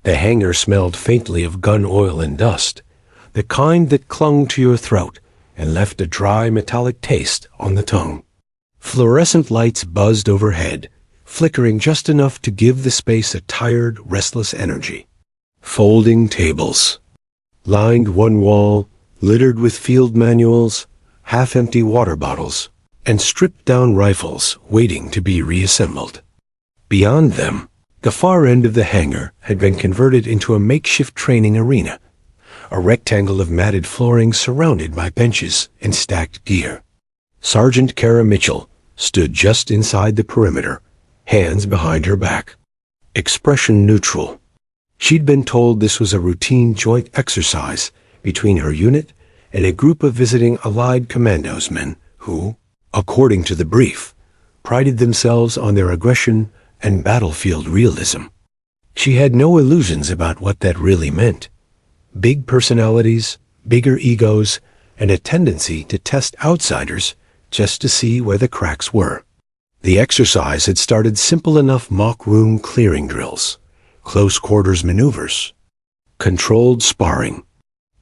The hangar smelled faintly of gun oil and dust, the kind that clung to your throat and left a dry metallic taste on the tongue. Fluorescent lights buzzed overhead, flickering just enough to give the space a tired, restless energy. Folding tables lined one wall, littered with field manuals, half-empty water bottles, and stripped-down rifles waiting to be reassembled. Beyond them, the far end of the hangar had been converted into a makeshift training arena, a rectangle of matted flooring surrounded by benches and stacked gear. Sergeant Kara Mitchell stood just inside the perimeter, hands behind her back. Expression neutral. She'd been told this was a routine joint exercise between her unit and a group of visiting Allied Commandos men who, according to the brief, prided themselves on their aggression and battlefield realism. She had no illusions about what that really meant. Big personalities, bigger egos, and a tendency to test outsiders just to see where the cracks were. The exercise had started simple enough mock room clearing drills, close quarters maneuvers, controlled sparring.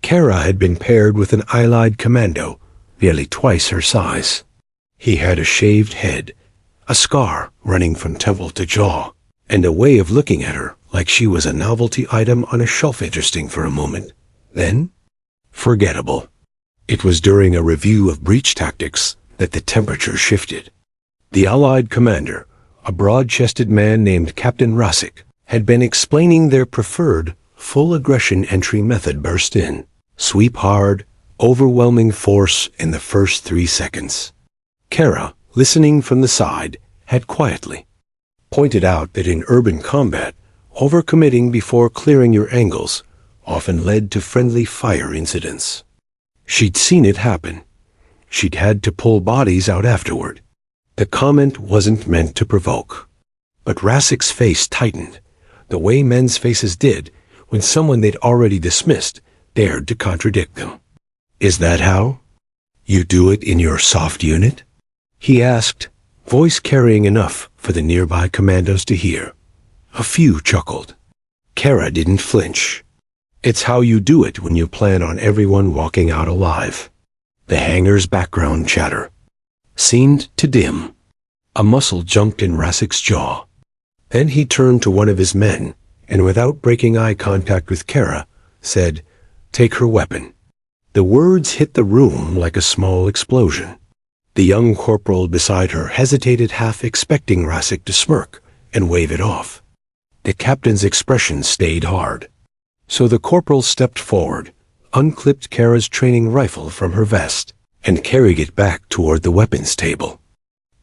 Kara had been paired with an Allied commando, nearly twice her size. He had a shaved head, a scar running from temple to jaw, and a way of looking at her like she was a novelty item on a shelf, interesting for a moment, then forgettable. It was during a review of breach tactics that the temperature shifted. The Allied commander, a broad-chested man named Captain Rasik, had been explaining their preferred full aggression entry method. Burst in, sweep hard, overwhelming force in the first 3 seconds. Kara, listening from the side, had quietly pointed out that in urban combat, overcommitting before clearing your angles often led to friendly fire incidents. She'd seen it happen. She'd had to pull bodies out afterward. The comment wasn't meant to provoke. But Rasik's face tightened, the way men's faces did when someone they'd already dismissed dared to contradict them. "Is that how you do it in your soft unit?" he asked, voice carrying enough for the nearby commandos to hear. A few chuckled. Kara didn't flinch. "It's how you do it when you plan on everyone walking out alive." The hangar's background chatter seemed to dim. A muscle jumped in Rasik's jaw. Then he turned to one of his men, and without breaking eye contact with Kara, said, "Take her weapon." The words hit the room like a small explosion. The young corporal beside her hesitated, half expecting Rasik to smirk and wave it off. The captain's expression stayed hard. So the corporal stepped forward, unclipped Kara's training rifle from her vest, and carried it back toward the weapons table.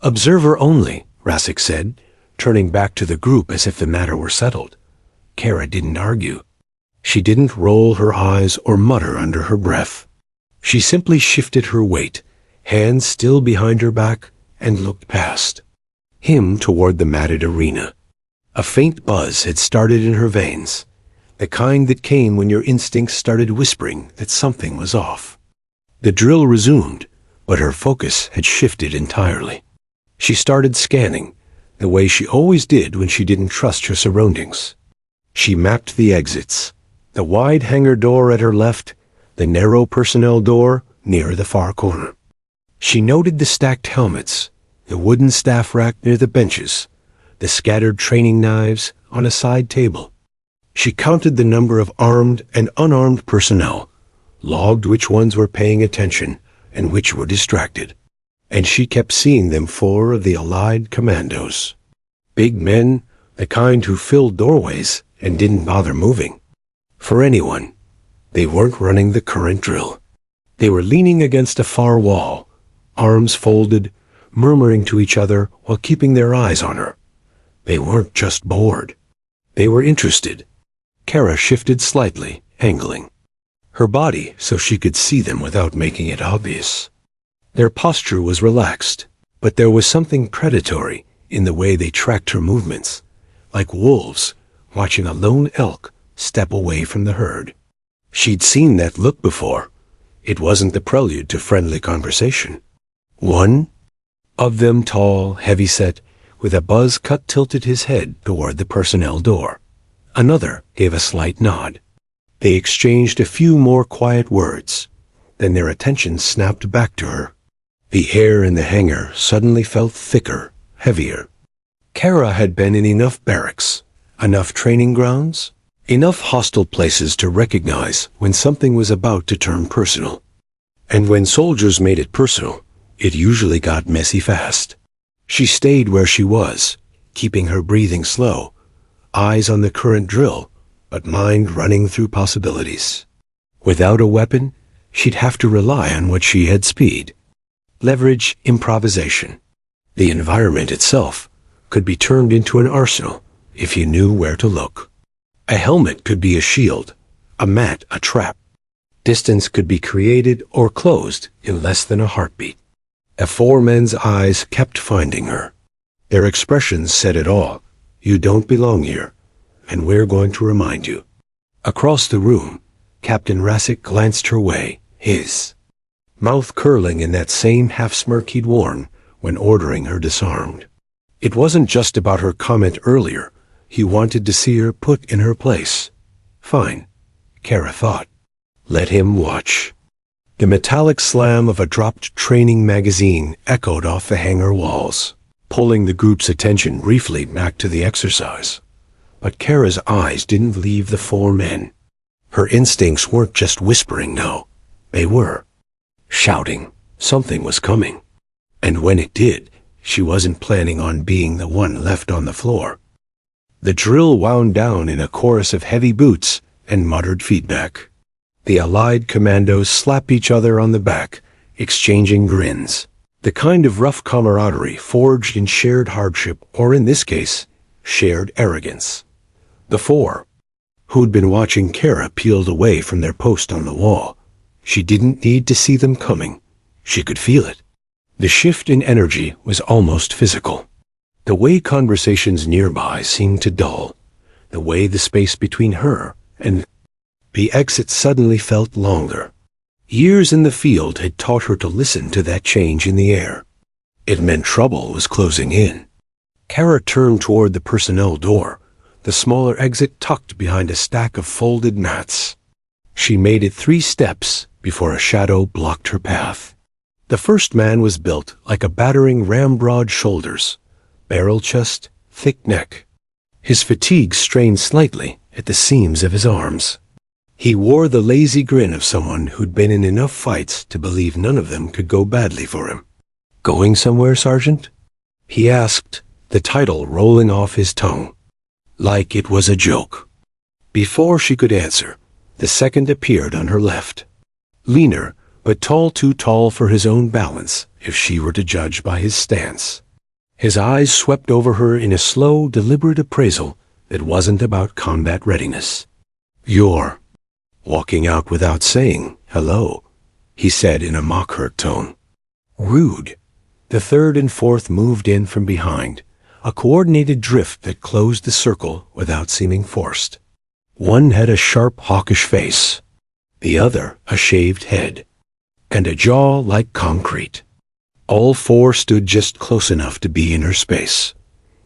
"Observer only," Rasik said, turning back to the group as if the matter were settled. Kara didn't argue. She didn't roll her eyes or mutter under her breath. She simply shifted her weight, hands still behind her back, and looked past him toward the matted arena. A faint buzz had started in her veins, the kind that came when your instincts started whispering that something was off. The drill resumed, but her focus had shifted entirely. She started scanning, the way she always did when she didn't trust her surroundings. She mapped the exits, the wide hangar door at her left, the narrow personnel door near the far corner. She noted the stacked helmets, the wooden staff rack near the benches, the scattered training knives on a side table. She counted the number of armed and unarmed personnel, logged which ones were paying attention and which were distracted. And she kept seeing them, 4 of the Allied commandos. Big men, the kind who filled doorways and didn't bother moving. For anyone, they weren't running the current drill. They were leaning against a far wall, arms folded, murmuring to each other while keeping their eyes on her. They weren't just bored. They were interested. Kara shifted slightly, angling her body so she could see them without making it obvious. Their posture was relaxed, but there was something predatory in the way they tracked her movements, like wolves watching a lone elk step away from the herd. She'd seen that look before. It wasn't the prelude to friendly conversation. One of them, tall, heavy-set, with a buzz cut, tilted his head toward the personnel door. Another gave a slight nod. They exchanged a few more quiet words. Then their attention snapped back to her. The air in the hangar suddenly felt thicker, heavier. Kara had been in enough barracks, enough training grounds, enough hostile places to recognize when something was about to turn personal. And when soldiers made it personal, it usually got messy fast. She stayed where she was, keeping her breathing slow, eyes on the current drill, but mind running through possibilities. Without a weapon, she'd have to rely on what she had: speed, leverage, improvisation. The environment itself could be turned into an arsenal if you knew where to look. A helmet could be a shield, a mat a trap. Distance could be created or closed in less than a heartbeat. The four men's eyes kept finding her. Their expressions said it all. You don't belong here, and we're going to remind you. Across the room, Captain Rassick glanced her way, his mouth curling in that same half-smirk he'd worn when ordering her disarmed. It wasn't just about her comment earlier. He wanted to see her put in her place. Fine, Kara thought. Let him watch. The metallic slam of a dropped training magazine echoed off the hangar walls, pulling the group's attention briefly back to the exercise. But Kara's eyes didn't leave the four men. Her instincts weren't just whispering no. They were shouting. Something was coming. And when it did, she wasn't planning on being the one left on the floor. The drill wound down in a chorus of heavy boots and muttered feedback. The allied commandos slapped each other on the back, exchanging grins. The kind of rough camaraderie forged in shared hardship, or in this case, shared arrogance. The four, who'd been watching Kara, peeled away from their post on the wall. She didn't need to see them coming. She could feel it. The shift in energy was almost physical. The way conversations nearby seemed to dull. The way the space between her and the exit suddenly felt longer. Years in the field had taught her to listen to that change in the air. It meant trouble was closing in. Kara turned toward the personnel door, the smaller exit tucked behind a stack of folded mats. She made it 3 steps before a shadow blocked her path. The first man was built like a battering ram, broad shoulders, barrel chest, thick neck. His fatigue strained slightly at the seams of his arms. He wore the lazy grin of someone who'd been in enough fights to believe none of them could go badly for him. "Going somewhere, Sergeant?" he asked, the title rolling off his tongue, like it was a joke. Before she could answer, the second appeared on her left. Leaner, but too tall for his own balance, if she were to judge by his stance. His eyes swept over her in a slow, deliberate appraisal that wasn't about combat readiness. "You're walking out without saying hello," he said in a mock-hurt tone. "Rude." The third and fourth moved in from behind, a coordinated drift that closed the circle without seeming forced. One had a sharp, hawkish face, the other a shaved head, and a jaw like concrete. All four stood just close enough to be in her space,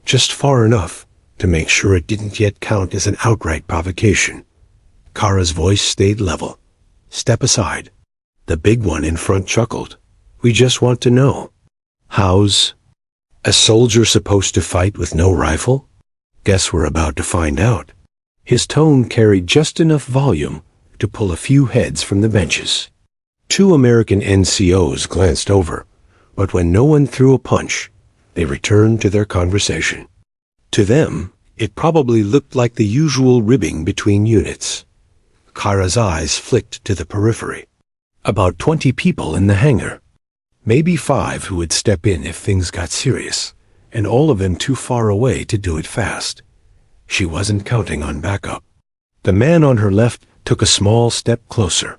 just far enough to make sure it didn't yet count as an outright provocation. Kara's voice stayed level. "Step aside." The big one in front chuckled. "We just want to know. How's a soldier supposed to fight with no rifle? Guess we're about to find out." His tone carried just enough volume to pull a few heads from the benches. 2 American NCOs glanced over, but when no one threw a punch, they returned to their conversation. To them, it probably looked like the usual ribbing between units. Kara's eyes flicked to the periphery. About 20 people in the hangar. Maybe 5 who would step in if things got serious, and all of them too far away to do it fast. She wasn't counting on backup. The man on her left took a small step closer,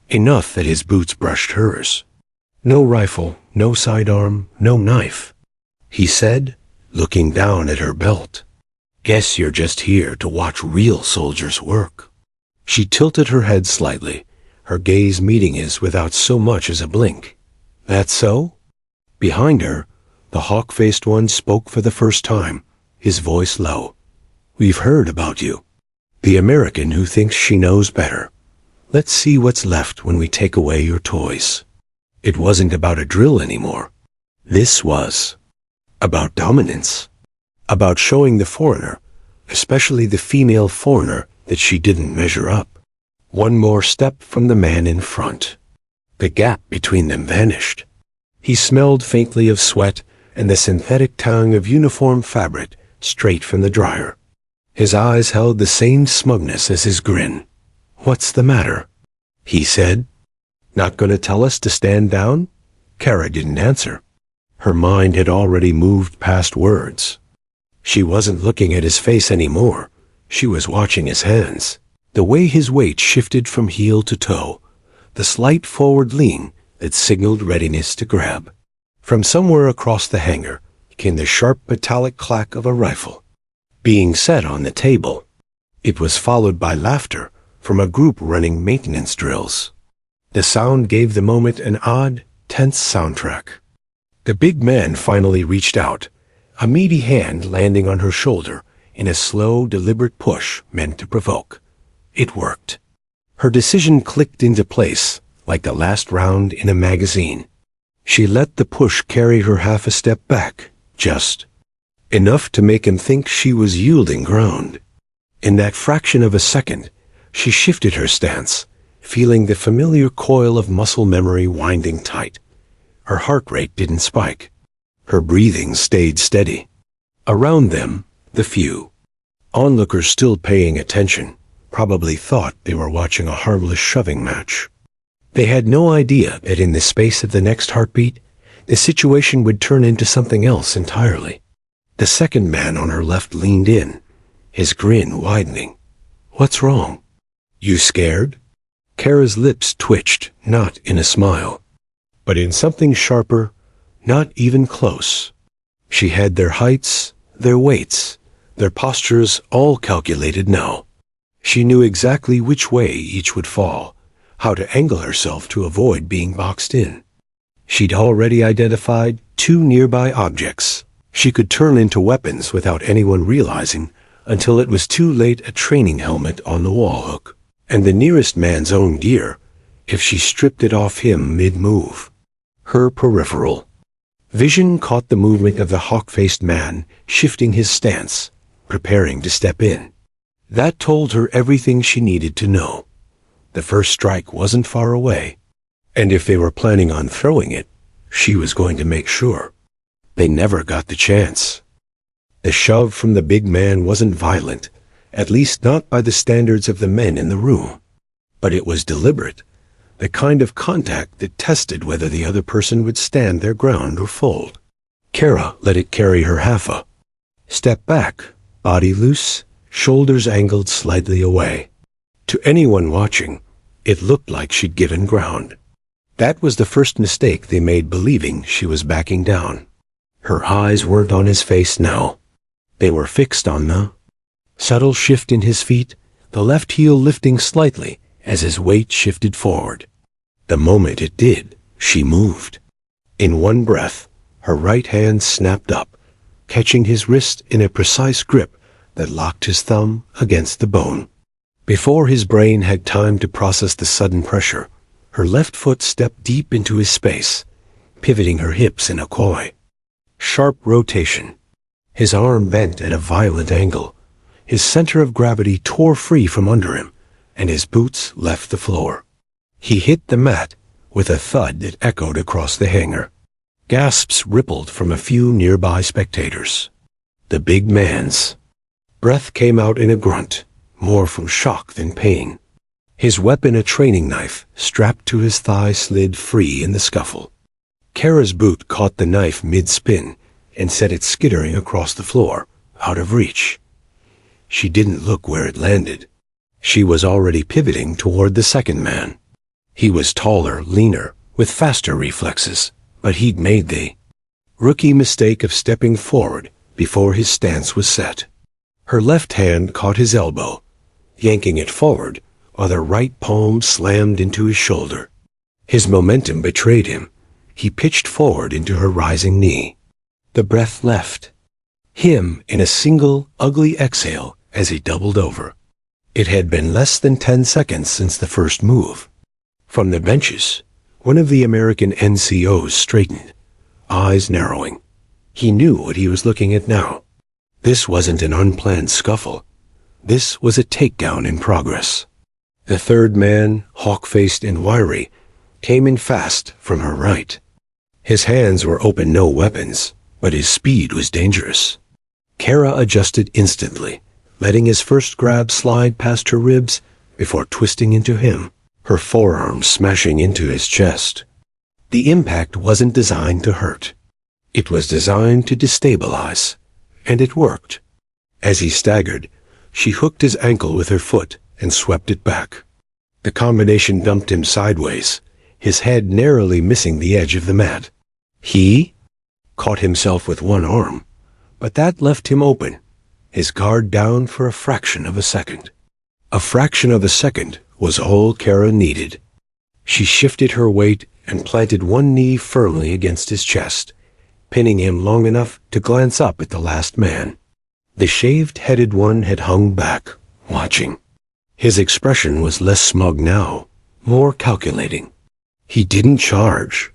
enough that his boots brushed hers. "No rifle, no sidearm, no knife," he said, looking down at her belt. "Guess you're just here to watch real soldiers work." She tilted her head slightly, her gaze meeting his without so much as a blink. "That so?" Behind her, the hawk-faced one spoke for the first time, his voice low. "We've heard about you." The American who thinks she knows better. Let's see what's left when we take away your toys. It wasn't about a drill anymore. This was about dominance. About showing the foreigner, especially the female foreigner, that she didn't measure up. One more step from the man in front. The gap between them vanished. He smelled faintly of sweat and the synthetic tang of uniform fabric straight from the dryer. His eyes held the same smugness as his grin. "What's the matter?" he said. "Not going to tell us to stand down?" Kara didn't answer. Her mind had already moved past words. She wasn't looking at his face anymore. She was watching his hands. The way his weight shifted from heel to toe. The slight forward lean that signaled readiness to grab. From somewhere across the hangar came the sharp metallic clack of a rifle being set on the table. It was followed by laughter from a group running maintenance drills. The sound gave the moment an odd, tense soundtrack. The big man finally reached out, a meaty hand landing on her shoulder in a slow, deliberate push meant to provoke. It worked. Her decision clicked into place like the last round in a magazine. She let the push carry her half a step back, just enough to make him think she was yielding ground. In that fraction of a second, she shifted her stance, feeling the familiar coil of muscle memory winding tight. Her heart rate didn't spike. Her breathing stayed steady. Around them, the few onlookers still paying attention probably thought they were watching a harmless shoving match. They had no idea that in the space of the next heartbeat, the situation would turn into something else entirely. The second man on her left leaned in, his grin widening. "What's wrong? You scared?" Kara's lips twitched, not in a smile, but in something sharper, not even close. She had their heights, their weights, their postures all calculated now. She knew exactly which way each would fall, how to angle herself to avoid being boxed in. She'd already identified 2 nearby objects she could turn into weapons without anyone realizing until it was too late. A training helmet on the wall hook, and the nearest man's own gear, if she stripped it off him mid-move. Her peripheral vision caught the movement of the hawk-faced man shifting his stance, preparing to step in. That told her everything she needed to know. The first strike wasn't far away, and if they were planning on throwing it, she was going to make sure. They never got the chance. The shove from the big man wasn't violent, at least not by the standards of the men in the room. But it was deliberate, the kind of contact that tested whether the other person would stand their ground or fold. Kara let it carry her half a step back, body loose, shoulders angled slightly away. To anyone watching, it looked like she'd given ground. That was the first mistake they made, believing she was backing down. Her eyes weren't on his face now. They were fixed on the subtle shift in his feet, the left heel lifting slightly as his weight shifted forward. The moment it did, she moved. In one breath, her right hand snapped up, catching his wrist in a precise grip that locked his thumb against the bone. Before his brain had time to process the sudden pressure, her left foot stepped deep into his space, pivoting her hips in a coy sharp rotation. His arm bent at a violent angle. His center of gravity tore free from under him, and his boots left the floor. He hit the mat with a thud that echoed across the hangar. Gasps rippled from a few nearby spectators. The big man's breath came out in a grunt, more from shock than pain. His weapon, a training knife, strapped to his thigh, slid free in the scuffle. Kara's boot caught the knife mid-spin and set it skittering across the floor, out of reach. She didn't look where it landed. She was already pivoting toward the second man. He was taller, leaner, with faster reflexes, but he'd made the rookie mistake of stepping forward before his stance was set. Her left hand caught his elbow, yanking it forward, while the right palm slammed into his shoulder. His momentum betrayed him. He pitched forward into her rising knee. The breath left him in a single, ugly exhale as he doubled over. It had been less than 10 seconds since the first move. From the benches, one of the American NCOs straightened, eyes narrowing. He knew what he was looking at now. This wasn't an unplanned scuffle. This was a takedown in progress. The third man, hawk-faced and wiry, came in fast from her right. His hands were open, no weapons, but his speed was dangerous. Kara adjusted instantly, letting his first grab slide past her ribs before twisting into him, her forearm smashing into his chest. The impact wasn't designed to hurt. It was designed to destabilize, and it worked. As he staggered, she hooked his ankle with her foot and swept it back. The combination dumped him sideways, his head narrowly missing the edge of the mat. He caught himself with one arm, but that left him open, his guard down for a fraction of a second. A fraction of a second was all Kara needed. She shifted her weight and planted one knee firmly against his chest, pinning him long enough to glance up at the last man. The shaved-headed one had hung back, watching. His expression was less smug now, more calculating. He didn't charge.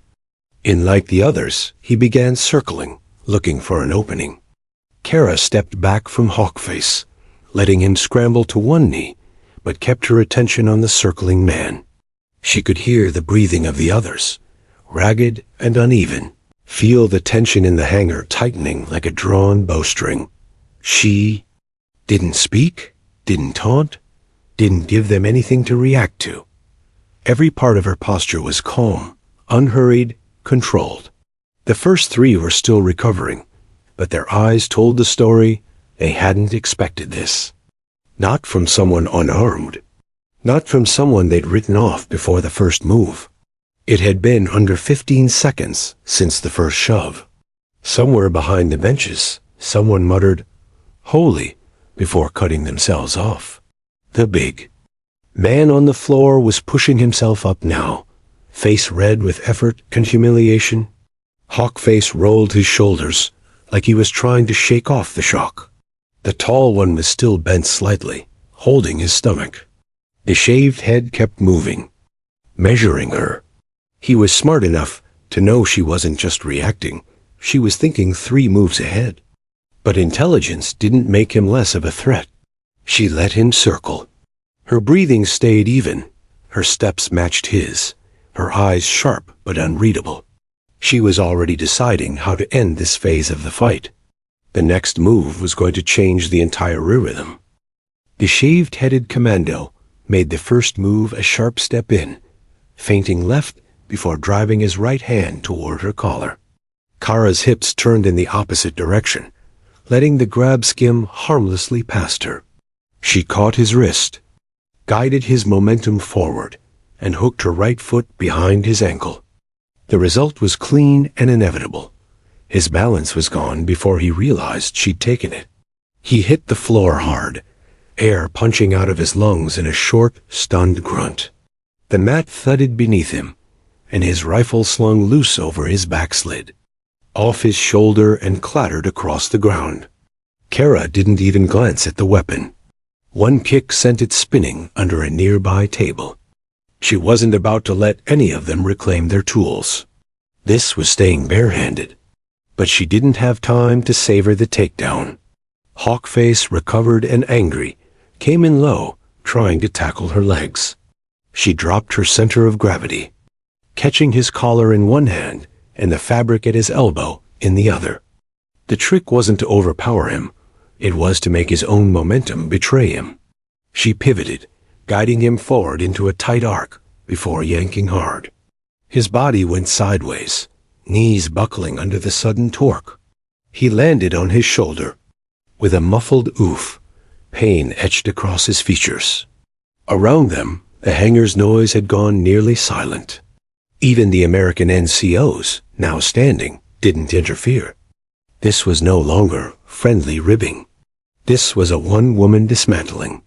Like the others, he began circling, looking for an opening. Kara stepped back from Hawkface, letting him scramble to one knee, but kept her attention on the circling man. She could hear the breathing of the others, ragged and uneven, feel the tension in the hangar tightening like a drawn bowstring. She didn't speak, didn't taunt, didn't give them anything to react to. Every part of her posture was calm, unhurried, controlled. The first three were still recovering, but their eyes told the story they hadn't expected this. Not from someone unarmed. Not from someone they'd written off before the first move. It had been under 15 seconds since the first shove. Somewhere behind the benches, someone muttered, "Holy," before cutting themselves off. The big man on the floor was pushing himself up now, face red with effort and humiliation. Hawkface rolled his shoulders like he was trying to shake off the shock. The tall one was still bent slightly, holding his stomach. The shaved head kept moving, measuring her. He was smart enough to know she wasn't just reacting, she was thinking 3 moves ahead. But intelligence didn't make him less of a threat. She let him circle. Her breathing stayed even, her steps matched his, her eyes sharp but unreadable. She was already deciding how to end this phase of the fight. The next move was going to change the entire rhythm. The shaved-headed commando made the first move a sharp step in, feinting left before driving his right hand toward her collar. Kara's hips turned in the opposite direction, letting the grab skim harmlessly past her. She caught his wrist, guided his momentum forward, and hooked her right foot behind his ankle. The result was clean and inevitable. His balance was gone before he realized she'd taken it. He hit the floor hard, air punching out of his lungs in a short, stunned grunt. The mat thudded beneath him, and his rifle slung loose over his backslid, off his shoulder and clattered across the ground. Kara didn't even glance at the weapon. One kick sent it spinning under a nearby table. She wasn't about to let any of them reclaim their tools. This was staying barehanded. But she didn't have time to savor the takedown. Hawkface, recovered and angry, came in low, trying to tackle her legs. She dropped her center of gravity, catching his collar in one hand and the fabric at his elbow in the other. The trick wasn't to overpower him. It was to make his own momentum betray him. She pivoted, guiding him forward into a tight arc before yanking hard. His body went sideways, knees buckling under the sudden torque. He landed on his shoulder. With a muffled oof, pain etched across his features. Around them, the hangar's noise had gone nearly silent. Even the American NCOs, now standing, didn't interfere. This was no longer friendly ribbing. This was a one-woman dismantling.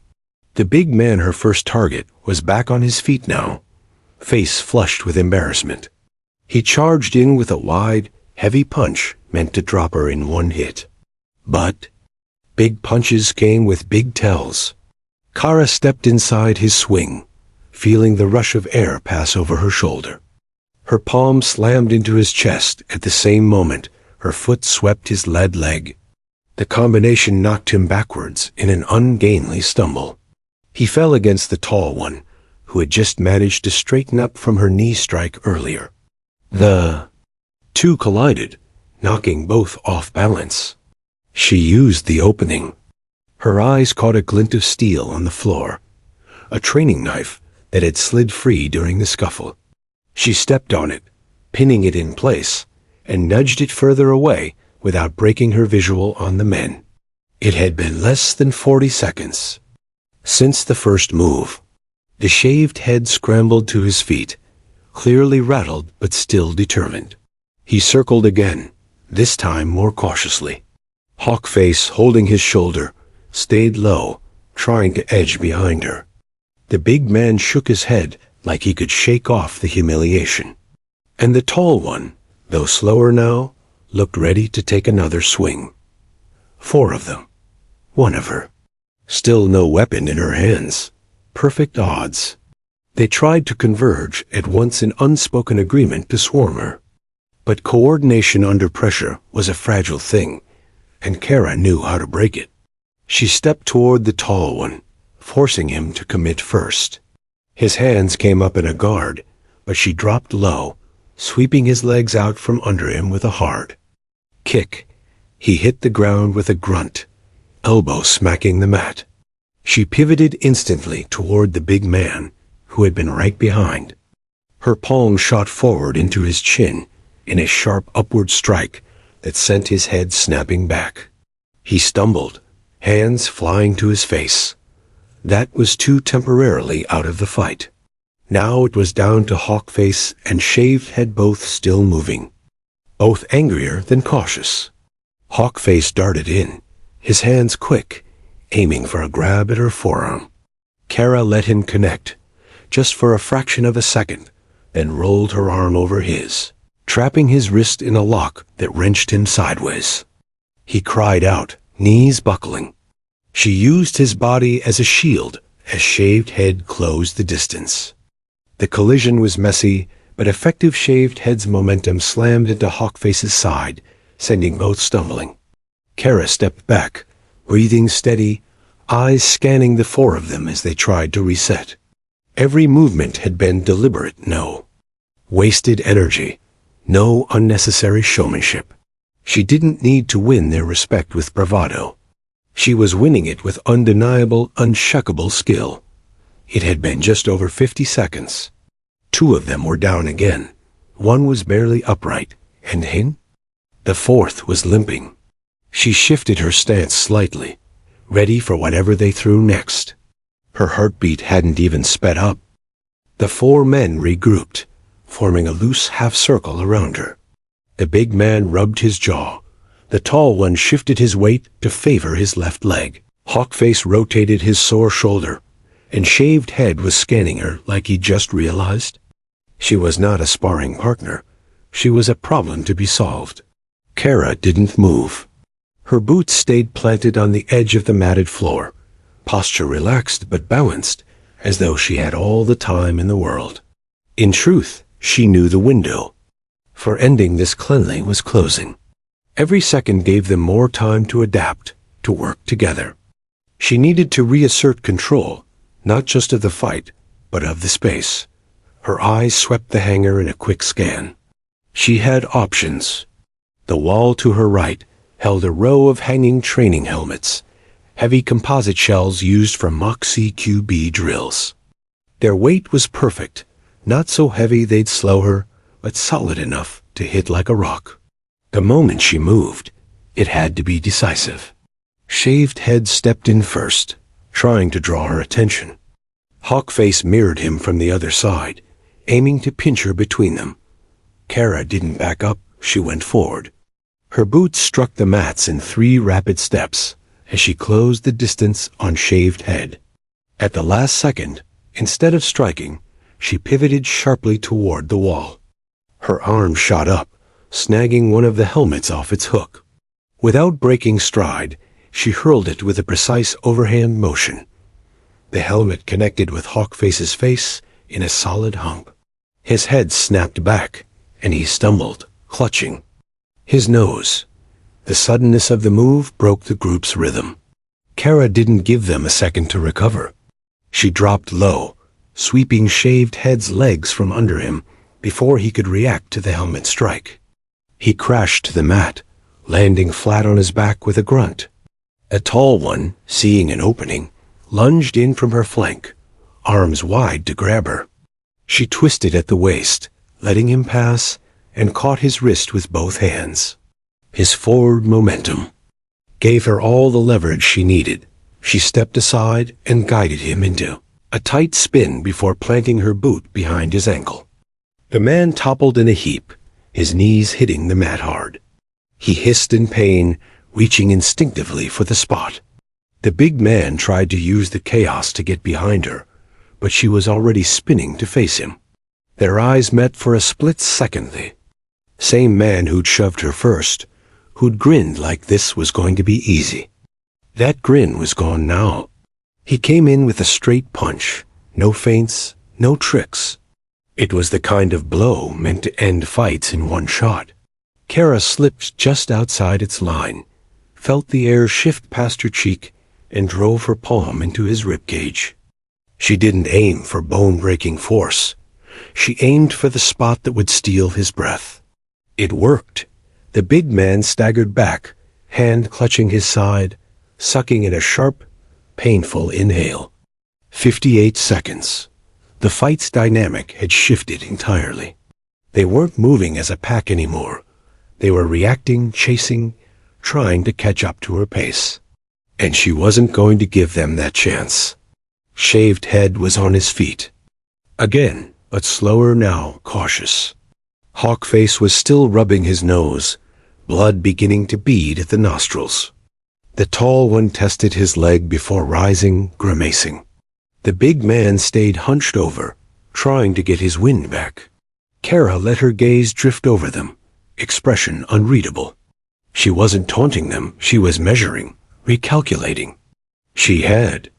The big man, her first target, was back on his feet now, face flushed with embarrassment. He charged in with a wide, heavy punch meant to drop her in one hit. But big punches came with big tells. Kara stepped inside his swing, feeling the rush of air pass over her shoulder. Her palm slammed into his chest at the same moment her foot swept his lead leg. The combination knocked him backwards in an ungainly stumble. He fell against the tall one, who had just managed to straighten up from her knee strike earlier. The two collided, knocking both off balance. She used the opening. Her eyes caught a glint of steel on the floor, a training knife that had slid free during the scuffle. She stepped on it, pinning it in place, and nudged it further away without breaking her visual on the men. It had been less than 40 seconds since the first move. The shaved head scrambled to his feet, clearly rattled but still determined. He circled again, this time more cautiously. Hawkface, holding his shoulder, stayed low, trying to edge behind her. The big man shook his head like he could shake off the humiliation. And the tall one, though slower now, looked ready to take another swing. 4 of them. 1 of her. Still no weapon in her hands. Perfect odds. They tried to converge at once in unspoken agreement to swarm her. But coordination under pressure was a fragile thing, and Kara knew how to break it. She stepped toward the tall one, forcing him to commit first. His hands came up in a guard, but she dropped low, sweeping his legs out from under him with a hard kick. He hit the ground with a grunt, elbow smacking the mat. She pivoted instantly toward the big man, who had been right behind. Her palm shot forward into his chin in a sharp upward strike that sent his head snapping back. He stumbled, hands flying to his face. That was too temporarily out of the fight. Now it was down to Hawkface and Shaved Head, both still moving, both angrier than cautious. Hawkface darted in, his hands quick, aiming for a grab at her forearm. Kara let him connect, just for a fraction of a second, then rolled her arm over his, trapping his wrist in a lock that wrenched him sideways. He cried out, knees buckling. She used his body as a shield as Shaved Head closed the distance. The collision was messy, but effective. Shaved Head's momentum slammed into Hawkface's side, sending both stumbling. Kara stepped back, breathing steady, eyes scanning the 4 of them as they tried to reset. Every movement had been deliberate, no wasted energy, no unnecessary showmanship. She didn't need to win their respect with bravado. She was winning it with undeniable, unshuckable skill. It had been just over 50 seconds. 2 of them were down again. 1 was barely upright, and him? The 4th was limping. She shifted her stance slightly, ready for whatever they threw next. Her heartbeat hadn't even sped up. The 4 men regrouped, forming a loose half-circle around her. The big man rubbed his jaw. The tall one shifted his weight to favor his left leg. Hawkface rotated his sore shoulder, and Shaved Head was scanning her like he just realized. She was not a sparring partner. She was a problem to be solved. Kara didn't move. Her boots stayed planted on the edge of the matted floor, posture relaxed but balanced, as though she had all the time in the world. In truth, she knew the window for ending this cleanly was closing. Every second gave them more time to adapt, to work together. She needed to reassert control, not just of the fight, but of the space. Her eyes swept the hangar in a quick scan. She had options. The wall to her right held a row of hanging training helmets, heavy composite shells used for mock CQB drills. Their weight was perfect, not so heavy they'd slow her, but solid enough to hit like a rock. The moment she moved, it had to be decisive. Shaved Head stepped in first, trying to draw her attention. Hawkface mirrored him from the other side, aiming to pinch her between them. Kara didn't back up, she went forward. Her boots struck the mats in 3 rapid steps as she closed the distance on Shaved Head. At the last second, instead of striking, she pivoted sharply toward the wall. Her arm shot up, snagging one of the helmets off its hook. Without breaking stride, she hurled it with a precise overhand motion. The helmet connected with Hawkface's face in a solid hump. His head snapped back, and he stumbled, clutching his nose. The suddenness of the move broke the group's rhythm. Kara didn't give them a second to recover. She dropped low, sweeping Shaved Head's legs from under him before he could react to the helmet strike. He crashed to the mat, landing flat on his back with a grunt. A tall one, seeing an opening, lunged in from her flank, arms wide to grab her. She twisted at the waist, letting him pass, and caught his wrist with both hands. His forward momentum gave her all the leverage she needed. She stepped aside and guided him into a tight spin before planting her boot behind his ankle. The man toppled in a heap, his knees hitting the mat hard. He hissed in pain, reaching instinctively for the spot. The big man tried to use the chaos to get behind her, but she was already spinning to face him. Their eyes met for a split second. Same man who'd shoved her first, who'd grinned like this was going to be easy. That grin was gone now. He came in with a straight punch, no feints, no tricks. It was the kind of blow meant to end fights in one shot. Kara slipped just outside its line, felt the air shift past her cheek, and drove her palm into his ribcage. She didn't aim for bone-breaking force. She aimed for the spot that would steal his breath. It worked. The big man staggered back, hand clutching his side, sucking in a sharp, painful inhale. 58 seconds. The fight's dynamic had shifted entirely. They weren't moving as a pack anymore. They were reacting, chasing, trying to catch up to her pace. And she wasn't going to give them that chance. Shaved Head was on his feet. Again, but slower now, cautious. Hawkface was still rubbing his nose, blood beginning to bead at the nostrils. The tall one tested his leg before rising, grimacing. The big man stayed hunched over, trying to get his wind back. Kara let her gaze drift over them, expression unreadable. She wasn't taunting them, she was measuring, recalculating. She had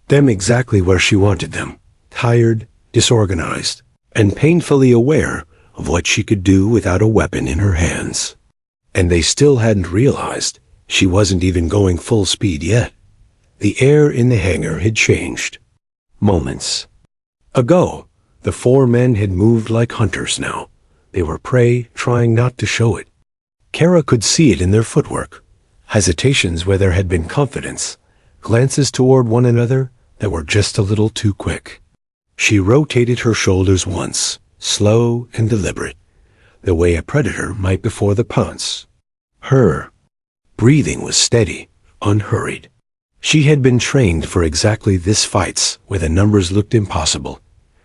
them exactly where she wanted them, tired, disorganized, and painfully aware of what she could do without a weapon in her hands. And they still hadn't realized she wasn't even going full speed yet. The air in the hangar had changed. Moments ago, the four men had moved like hunters now. They were prey, trying not to show it. Kara could see it in their footwork, hesitations where there had been confidence, glances toward one another that were just a little too quick. She rotated her shoulders once, slow and deliberate, the way a predator might before the pounce. Her breathing was steady, unhurried. She had been trained for exactly this fights where the numbers looked impossible,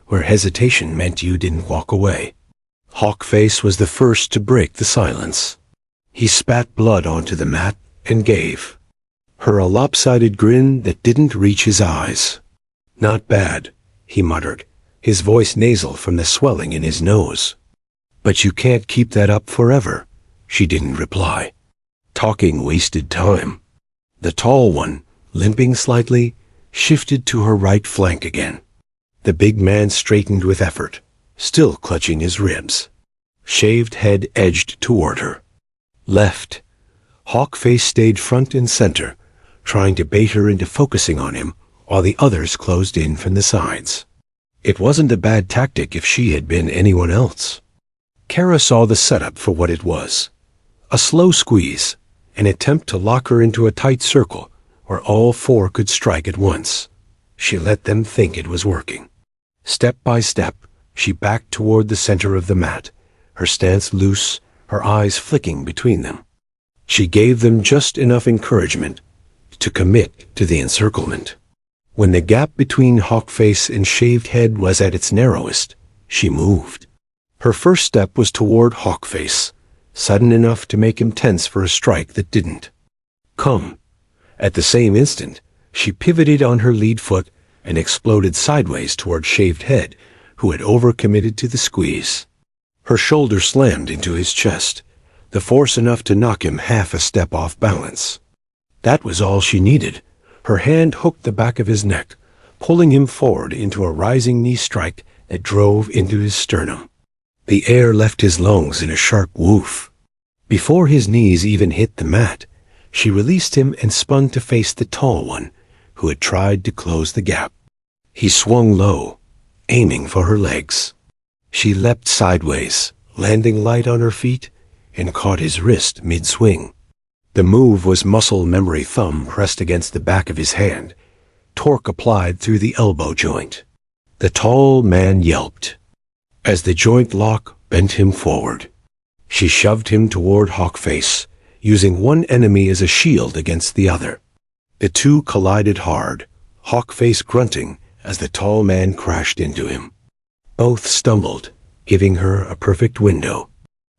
where hesitation meant you didn't walk away. Hawkface was the first to break the silence. He spat blood onto the mat and gave her a lopsided grin that didn't reach his eyes. "Not bad," he muttered, his voice nasal from the swelling in his nose. "But you can't keep that up forever," she didn't reply. Talking wasted time. The tall one, limping slightly, shifted to her right flank again. The big man straightened with effort, still clutching his ribs. Shaved Head edged toward her. Left. Hawkface stayed front and center, trying to bait her into focusing on him while the others closed in from the sides. It wasn't a bad tactic if she had been anyone else. Kara saw the setup for what it was. A slow squeeze, an attempt to lock her into a tight circle where all four could strike at once. She let them think it was working. Step by step, she backed toward the center of the mat, her stance loose, her eyes flicking between them. She gave them just enough encouragement to commit to the encirclement. When the gap between Hawkface and Shaved Head was at its narrowest, she moved. Her first step was toward Hawkface, sudden enough to make him tense for a strike that didn't come. At the same instant, she pivoted on her lead foot and exploded sideways toward Shaved Head, who had overcommitted to the squeeze. Her shoulder slammed into his chest, the force enough to knock him half a step off balance. That was all she needed. Her hand hooked the back of his neck, pulling him forward into a rising knee strike that drove into his sternum. The air left his lungs in a sharp woof. Before his knees even hit the mat, she released him and spun to face the tall one, who had tried to close the gap. He swung low, aiming for her legs. She leapt sideways, landing light on her feet, and caught his wrist mid-swing. The move was muscle memory, thumb pressed against the back of his hand, torque applied through the elbow joint. The tall man yelped. As the joint lock bent him forward, she shoved him toward Hawkface, using one enemy as a shield against the other. The two collided hard, Hawkface grunting as the tall man crashed into him. Both stumbled, giving her a perfect window.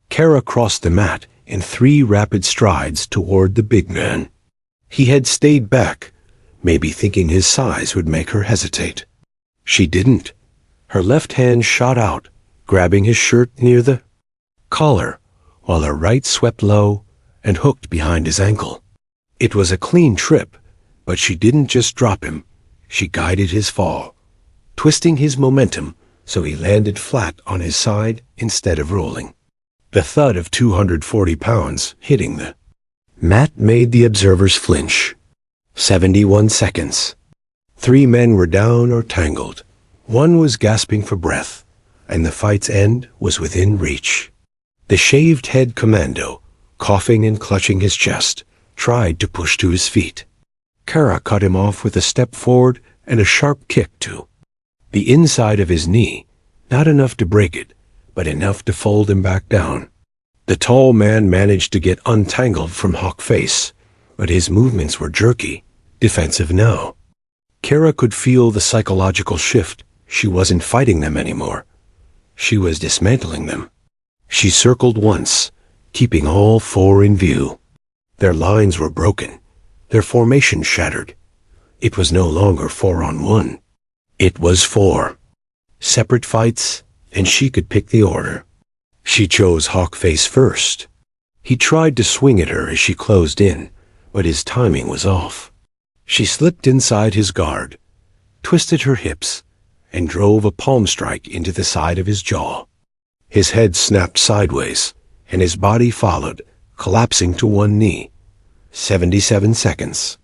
Kara crossed the mat in 3 rapid strides toward the big man. He had stayed back, maybe thinking his size would make her hesitate. She didn't. Her left hand shot out, grabbing his shirt near the collar, while her right swept low and hooked behind his ankle. It was a clean trip, but she didn't just drop him. She guided his fall, twisting his momentum so he landed flat on his side instead of rolling. The thud of 240 pounds hitting the mat made the observers flinch. 71 seconds. 3 men were down or tangled. 1 was gasping for breath, and the fight's end was within reach. The shaved-head commando, coughing and clutching his chest, tried to push to his feet. Kara cut him off with a step forward and a sharp kick to the inside of his knee, not enough to break it, but enough to fold him back down. The tall man managed to get untangled from Hawkface, but his movements were jerky, defensive now. Kara could feel the psychological shift. She wasn't fighting them anymore. She was dismantling them. She circled once, keeping all 4 in view. Their lines were broken, their formation shattered. It was no longer 4-on-1. It was 4 separate fights, and she could pick the order. She chose Hawkface first. He tried to swing at her as she closed in, but his timing was off. She slipped inside his guard, twisted her hips, and drove a palm strike into the side of his jaw. His head snapped sideways, and his body followed, collapsing to one knee. 77 seconds.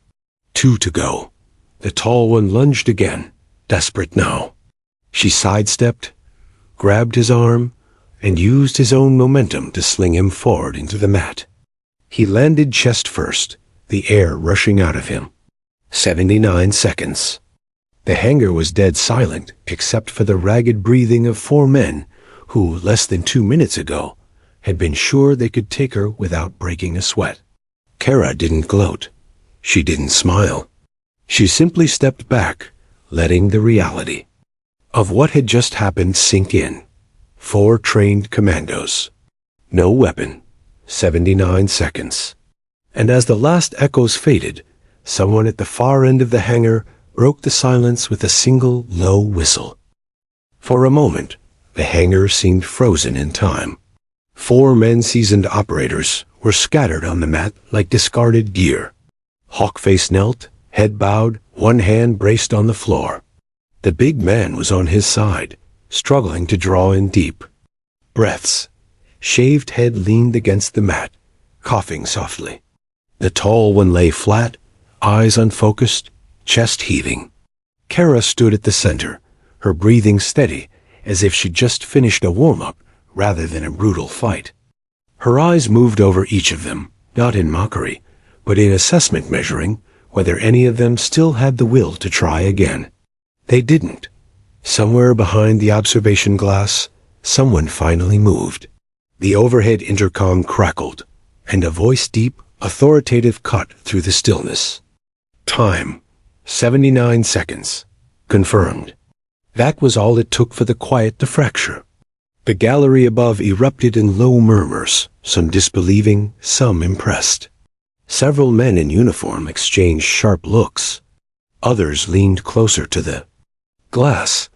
2 to go. The tall one lunged again, desperate now. She sidestepped, grabbed his arm, and used his own momentum to sling him forward into the mat. He landed chest first, the air rushing out of him. 79 seconds. The hangar was dead silent except for the ragged breathing of 4 men who, less than 2 minutes ago, had been sure they could take her without breaking a sweat. Kara didn't gloat. She didn't smile. She simply stepped back, letting the reality of what had just happened sink in. 4 trained commandos. No weapon. 79 seconds. And as the last echoes faded, someone at the far end of the hangar broke the silence with a single low whistle. For a moment, the hangar seemed frozen in time. 4 men seasoned operators were scattered on the mat like discarded gear. Hawkface knelt, head bowed, one hand braced on the floor. The big man was on his side, struggling to draw in deep breaths. Shaved head leaned against the mat, coughing softly. The tall one lay flat, eyes unfocused, chest heaving. Kara stood at the center, her breathing steady, as if she'd just finished a warm-up rather than a brutal fight. Her eyes moved over each of them, not in mockery, but in assessment, measuring whether any of them still had the will to try again. They didn't. Somewhere behind the observation glass, someone finally moved. The overhead intercom crackled, and a voice deep, authoritative cut through the stillness. Time. 79 seconds. Confirmed. That was all it took for the quiet to fracture. The gallery above erupted in low murmurs, some disbelieving, some impressed. Several men in uniform exchanged sharp looks. Others leaned closer to the glass,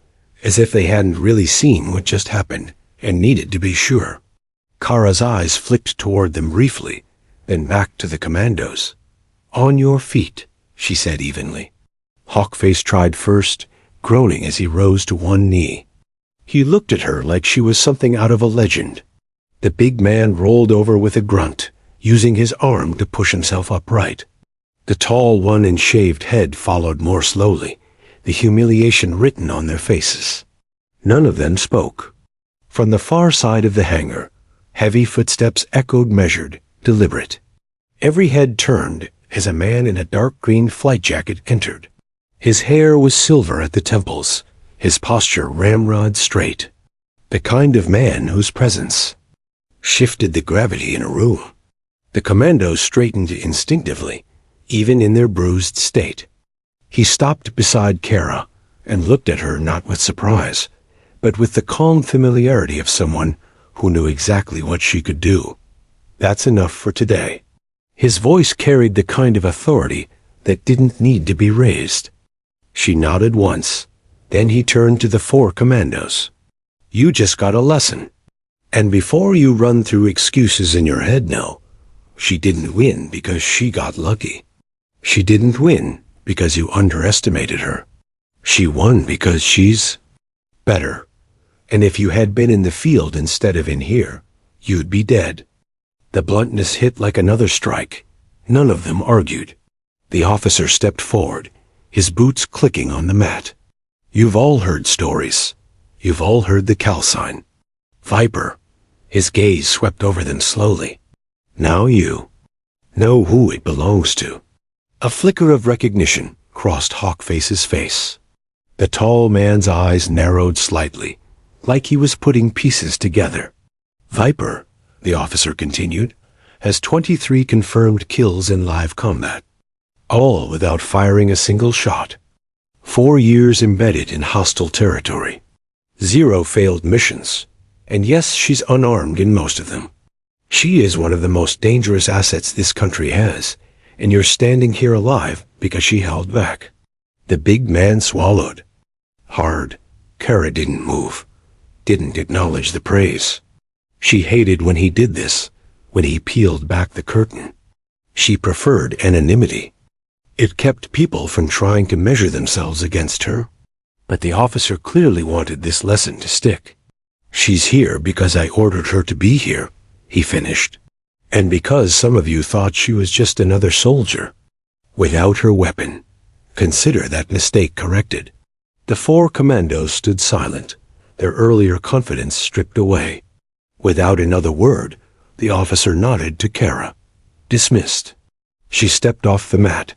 as if they hadn't really seen what just happened and needed to be sure. Kara's eyes flicked toward them briefly, then back to the commandos. On your feet, she said evenly. Hawkface tried first, groaning as he rose to one knee. He looked at her like she was something out of a legend. The big man rolled over with a grunt, using his arm to push himself upright. The tall one and shaved head followed more slowly, the humiliation written on their faces. None of them spoke. From the far side of the hangar, heavy footsteps echoed, measured, deliberate. Every head turned as a man in a dark green flight jacket entered. His hair was silver at the temples, his posture ramrod straight. The kind of man whose presence shifted the gravity in a room. The Commandos straightened instinctively, even in their bruised state. He stopped beside Kara and looked at her not with surprise, but with the calm familiarity of someone who knew exactly what she could do. That's enough for today. His voice carried the kind of authority that didn't need to be raised. She nodded once. Then he turned to the 4 Commandos. You just got a lesson. And before you run through excuses in your head now, she didn't win because she got lucky. She didn't win because you underestimated her. She won because she's better. And if you had been in the field instead of in here, you'd be dead. The bluntness hit like another strike. None of them argued. The officer stepped forward, his boots clicking on the mat. You've all heard stories. You've all heard the calcine. Viper. His gaze swept over them slowly. Now you know who it belongs to. A flicker of recognition crossed Hawkface's face. The tall man's eyes narrowed slightly, like he was putting pieces together. Viper, the officer continued, has 23 confirmed kills in live combat, all without firing a single shot. 4 years embedded in hostile territory. 0 failed missions, and yes, she's unarmed in most of them. She is one of the most dangerous assets this country has, and you're standing here alive because she held back. The big man swallowed. Hard. Kara didn't move, didn't acknowledge the praise. She hated when he did this, when he peeled back the curtain. She preferred anonymity. It kept people from trying to measure themselves against her. But the officer clearly wanted this lesson to stick. She's here because I ordered her to be here, he finished. And because some of you thought she was just another soldier, without her weapon. Consider that mistake corrected. The 4 Commandos stood silent, their earlier confidence stripped away. Without another word, the officer nodded to Kara. Dismissed. She stepped off the mat,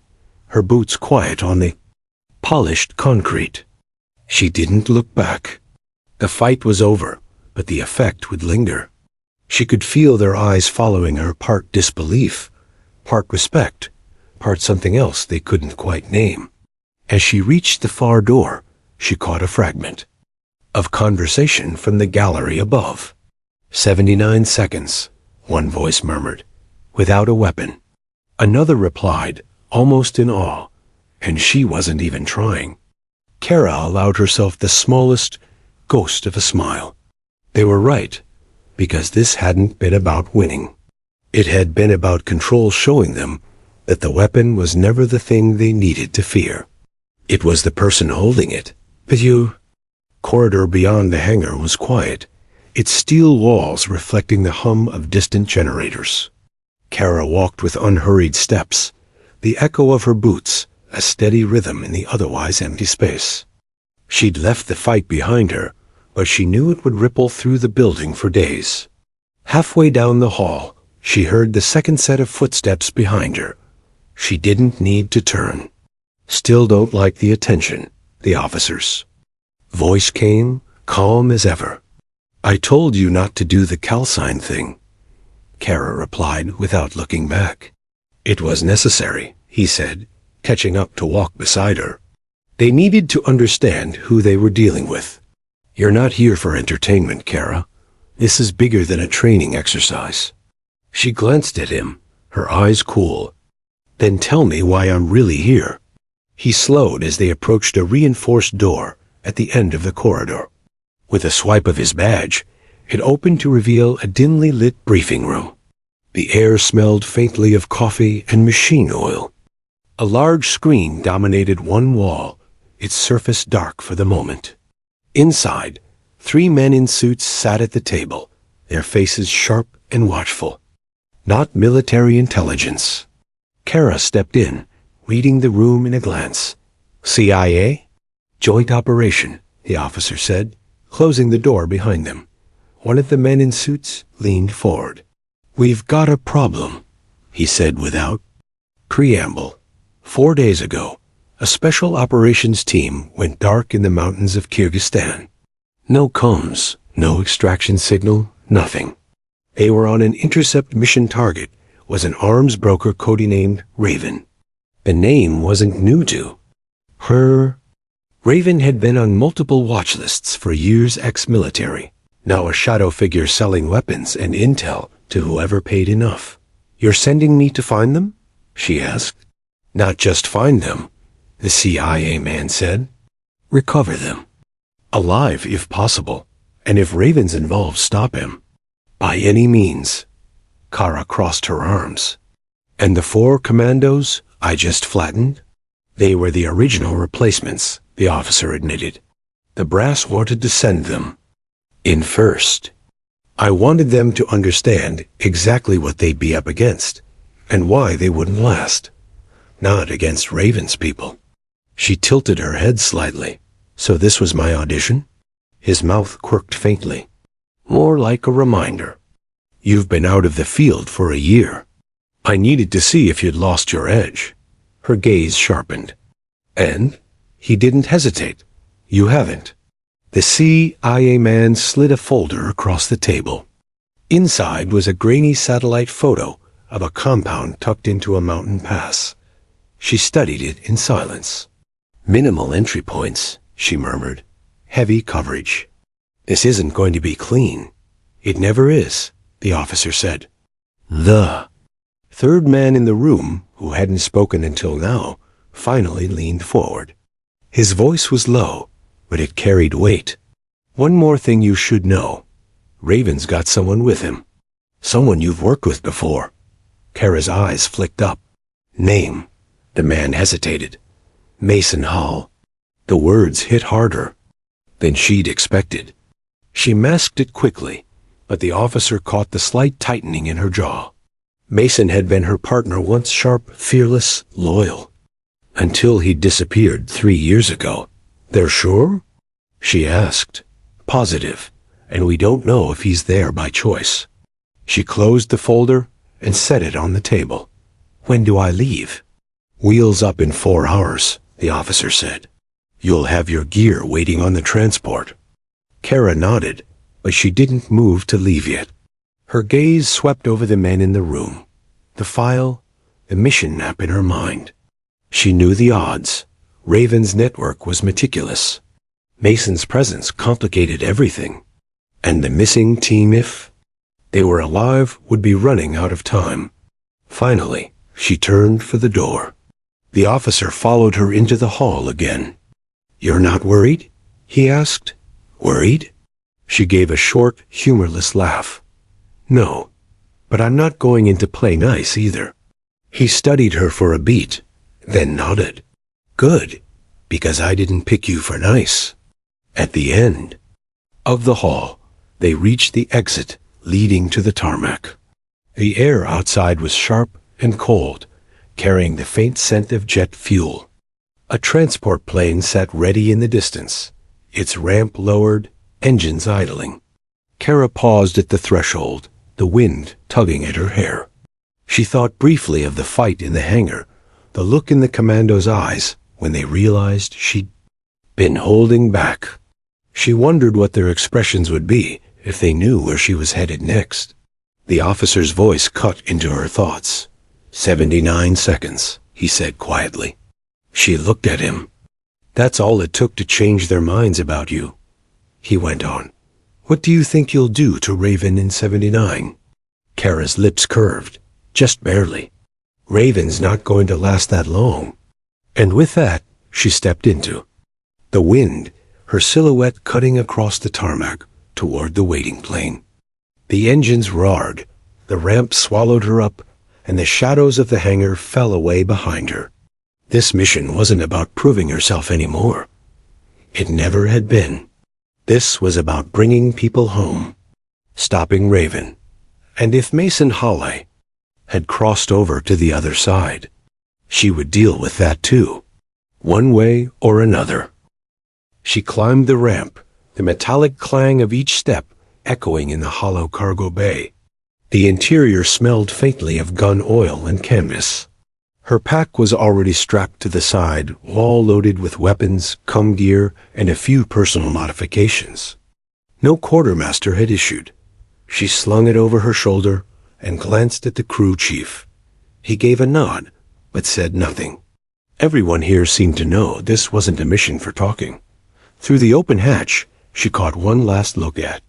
her boots quiet on the polished concrete. She didn't look back. The fight was over, but the effect would linger. She could feel their eyes following her, part disbelief, part respect, part something else they couldn't quite name. As she reached the far door, she caught a fragment of conversation from the gallery above. 79 seconds, one voice murmured, without a weapon. Another replied, almost in awe, and she wasn't even trying. Kara allowed herself the smallest ghost of a smile. They were right, because this hadn't been about winning. It had been about control, showing them that the weapon was never the thing they needed to fear. It was the person holding it. The corridor beyond the hangar was quiet, its steel walls reflecting the hum of distant generators. Kara walked with unhurried steps, the echo of her boots a steady rhythm in the otherwise empty space. She'd left the fight behind her, but she knew it would ripple through the building for days. Halfway down the hall, she heard the second set of footsteps behind her. She didn't need to turn. Still don't like the attention, the officer's voice came, calm as ever. I told you not to do the calcine thing, Kara replied without looking back. It was necessary, he said, catching up to walk beside her. They needed to understand who they were dealing with. You're not here for entertainment, Kara. This is bigger than a training exercise. She glanced at him, her eyes cool. Then tell me why I'm really here. He slowed as they approached a reinforced door at the end of the corridor. With a swipe of his badge, it opened to reveal a dimly lit briefing room. The air smelled faintly of coffee and machine oil. A large screen dominated one wall, its surface dark for the moment. Inside, 3 men in suits sat at the table, their faces sharp and watchful. Not military intelligence. Kara stepped in, reading the room in a glance. CIA? Joint operation, the officer said, closing the door behind them. One of the men in suits leaned forward. We've got a problem, he said without preamble. 4 days ago, a special operations team went dark in the mountains of Kyrgyzstan. No comms, no extraction signal, nothing. They were on an intercept mission. Target was an arms broker codenamed Raven. The name wasn't new to her. Raven had been on multiple watch lists for years, ex-military, now a shadow figure selling weapons and intel to whoever paid enough. You're sending me to find them? She asked. Not just find them, the CIA man said. Recover them. Alive if possible, and if Raven's involved, stop him. By any means. Kara crossed her arms. And the 4 commandos I just flattened? They were the original replacements, the officer admitted. The brass wanted to send them in first. I wanted them to understand exactly what they'd be up against, and why they wouldn't last. Not against Raven's people. She tilted her head slightly. So this was my audition? His mouth quirked faintly. More like a reminder. You've been out of the field for a year. I needed to see if you'd lost your edge. Her gaze sharpened. And? He didn't hesitate. You haven't. The CIA man slid a folder across the table. Inside was a grainy satellite photo of a compound tucked into a mountain pass. She studied it in silence. Minimal entry points, she murmured. Heavy coverage. This isn't going to be clean. It never is, the officer said. The third man in the room, who hadn't spoken until now, finally leaned forward. His voice was low, but it carried weight. One more thing you should know. Raven's got someone with him. Someone you've worked with before. Kara's eyes flicked up. Name. The man hesitated. Mason Hall. The words hit harder than she'd expected. She masked it quickly, but the officer caught the slight tightening in her jaw. Mason had been her partner once, sharp, fearless, loyal. Until he disappeared 3 years ago. They're sure? She asked. Positive, and we don't know if he's there by choice. She closed the folder and set it on the table. When do I leave? Wheels up in 4 hours, the officer said. You'll have your gear waiting on the transport. Kara nodded, but she didn't move to leave yet. Her gaze swept over the men in the room, the file, the mission map in her mind. She knew the odds. Raven's network was meticulous. Mason's presence complicated everything. And the missing team, if they were alive, would be running out of time. Finally, she turned for the door. The officer followed her into the hall again. You're not worried? He asked. Worried? She gave a short, humorless laugh. No, but I'm not going in to play nice either. He studied her for a beat, then nodded. Good, because I didn't pick you for nice. At the end of the hall, they reached the exit leading to the tarmac. The air outside was sharp and cold, carrying the faint scent of jet fuel. A transport plane sat ready in the distance, its ramp lowered, engines idling. Kara paused at the threshold, the wind tugging at her hair. She thought briefly of the fight in the hangar, the look in the commandos' eyes when they realized she'd been holding back. She wondered what their expressions would be if they knew where she was headed next. The officer's voice cut into her thoughts. 79 seconds, he said quietly. She looked at him. That's all it took to change their minds about you. He went on. What do you think you'll do to Raven in 79? Kara's lips curved, just barely. Raven's not going to last that long. And with that, she stepped into the wind, her silhouette cutting across the tarmac toward the waiting plane. The engines roared, the ramp swallowed her up, and the shadows of the hangar fell away behind her. This mission wasn't about proving herself anymore. It never had been. This was about bringing people home, stopping Raven, and if Mason Hawley had crossed over to the other side, she would deal with that too, one way or another. She climbed the ramp, the metallic clang of each step echoing in the hollow cargo bay. The interior smelled faintly of gun oil and canvas. Her pack was already strapped to the side, all loaded with weapons, cum gear, and a few personal modifications. No quartermaster had issued. She slung it over her shoulder and glanced at the crew chief. He gave a nod, but said nothing. Everyone here seemed to know this wasn't a mission for talking. Through the open hatch, she caught one last look at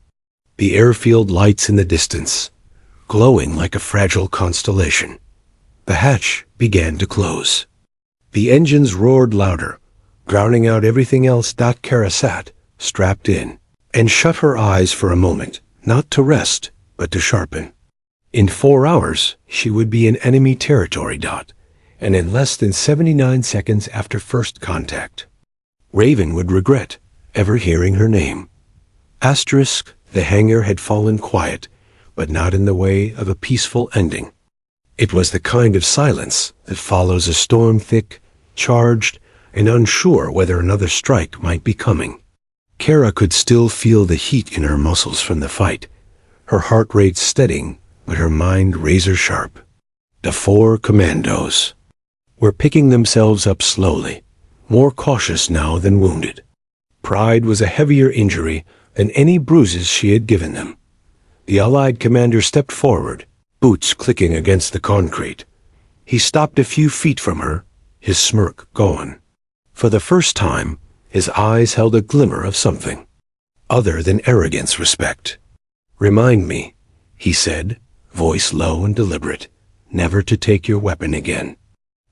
the airfield lights in the distance, glowing like a fragile constellation. The hatch began to close. The engines roared louder, drowning out everything else. Kara sat, strapped in, and shut her eyes for a moment, not to rest, but to sharpen. In 4 hours, she would be in enemy territory. And in less than 79 seconds after first contact, Raven would regret ever hearing her name. The hangar had fallen quiet, but not in the way of a peaceful ending. It was the kind of silence that follows a storm, thick, charged, and unsure whether another strike might be coming. Kara could still feel the heat in her muscles from the fight, her heart rate steadying, but her mind razor sharp. The 4 Commandos were picking themselves up slowly, more cautious now than wounded. Pride was a heavier injury than any bruises she had given them. The Allied commander stepped forward, boots clicking against the concrete. He stopped a few feet from her, his smirk gone. For the first time, his eyes held a glimmer of something other than arrogance. Respect. "Remind me," he said, voice low and deliberate, "never to take your weapon again."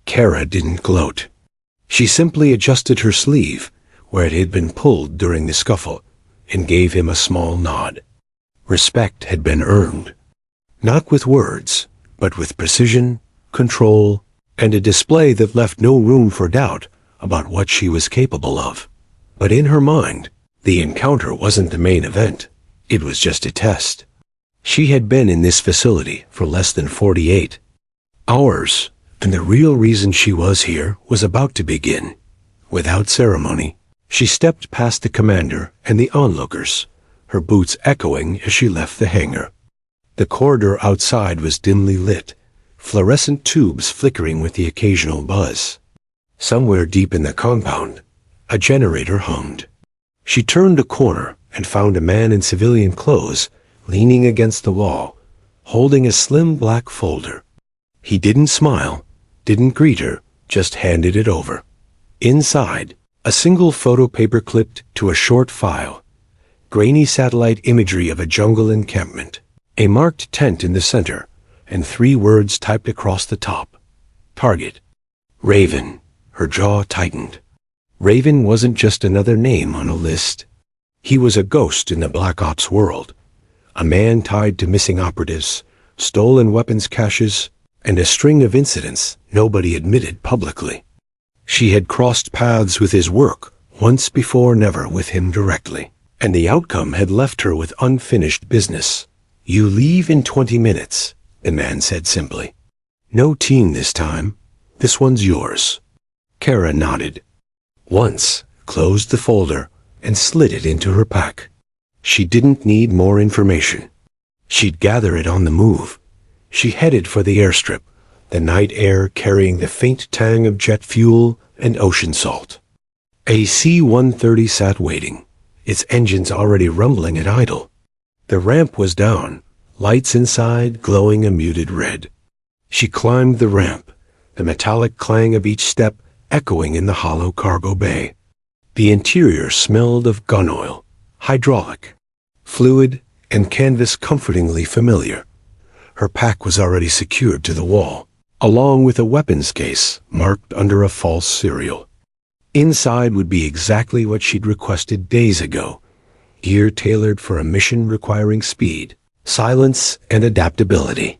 Kara didn't gloat. She simply adjusted her sleeve, where it had been pulled during the scuffle, and gave him a small nod. Respect had been earned, not with words, but with precision, control, and a display that left no room for doubt about what she was capable of. But in her mind, the encounter wasn't the main event. It was just a test. She had been in this facility for less than 48 hours, and the real reason she was here was about to begin. Without ceremony, she stepped past the commander and the onlookers, her boots echoing as she left the hangar. The corridor outside was dimly lit, fluorescent tubes flickering with the occasional buzz. Somewhere deep in the compound, a generator hummed. She turned a corner and found a man in civilian clothes leaning against the wall, holding a slim black folder. He didn't smile, didn't greet her, just handed it over. Inside, a single photo paper clipped to a short file, grainy satellite imagery of a jungle encampment, a marked tent in the center, and 3 words typed across the top. Target. Raven. Her jaw tightened. Raven wasn't just another name on a list. He was a ghost in the Black Ops world, a man tied to missing operatives, stolen weapons caches, and a string of incidents nobody admitted publicly. She had crossed paths with his work once before, never with him directly, and the outcome had left her with unfinished business. "You leave in 20 minutes, the man said simply. "No team this time. This one's yours." Kara nodded. Once, closed the folder, and slid it into her pack. She didn't need more information. She'd gather it on the move. She headed for the airstrip, the night air carrying the faint tang of jet fuel and ocean salt. A C-130 sat waiting, its engines already rumbling at idle. The ramp was down, lights inside glowing a muted red. She climbed the ramp, the metallic clang of each step echoing in the hollow cargo bay. The interior smelled of gun oil, hydraulic, fluid, and canvas comfortingly familiar. Her pack was already secured to the wall, along with a weapons case marked under a false serial. Inside would be exactly what she'd requested days ago, gear tailored for a mission requiring speed, silence, and adaptability.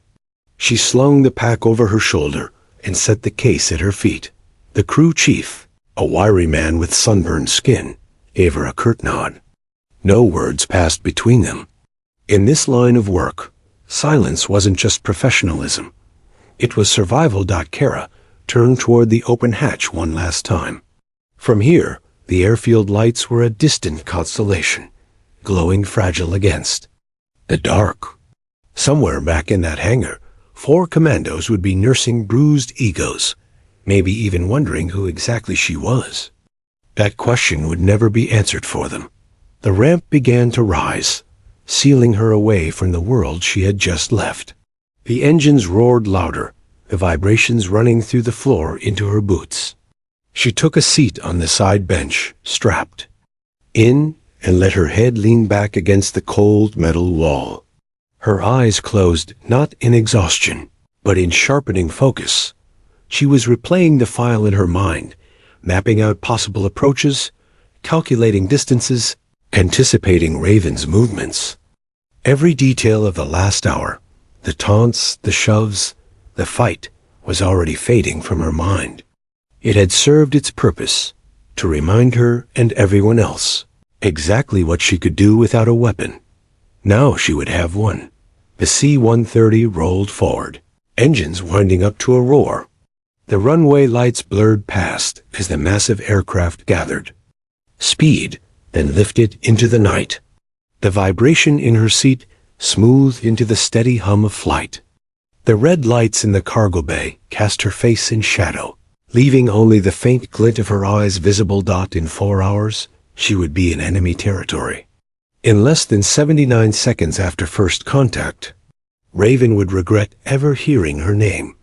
She slung the pack over her shoulder and set the case at her feet. The crew chief, a wiry man with sunburned skin, gave her a curt nod. No words passed between them. In this line of work, silence wasn't just professionalism. It was survival. Kara turned toward the open hatch one last time. From here, the airfield lights were a distant constellation, glowing fragile against the dark. Somewhere back in that hangar, 4 commandos would be nursing bruised egos, maybe even wondering who exactly she was. That question would never be answered for them. The ramp began to rise, sealing her away from the world she had just left. The engines roared louder, the vibrations running through the floor into her boots. She took a seat on the side bench, strapped in, and let her head lean back against the cold metal wall. Her eyes closed not in exhaustion, but in sharpening focus. She was replaying the file in her mind, mapping out possible approaches, calculating distances, anticipating Raven's movements. Every detail of the last hour, the taunts, the shoves, the fight, was already fading from her mind. It had served its purpose, to remind her and everyone else exactly what she could do without a weapon. Now she would have one. The C-130 rolled forward, engines winding up to a roar. The runway lights blurred past as the massive aircraft gathered. Speed, then lifted into the night. The vibration in her seat smoothed into the steady hum of flight. The red lights in the cargo bay cast her face in shadow, leaving only the faint glint of her eyes visible. In 4 hours, she would be in enemy territory. In less than 79 seconds after first contact, Raven would regret ever hearing her name,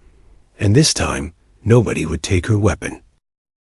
and this time nobody would take her weapon.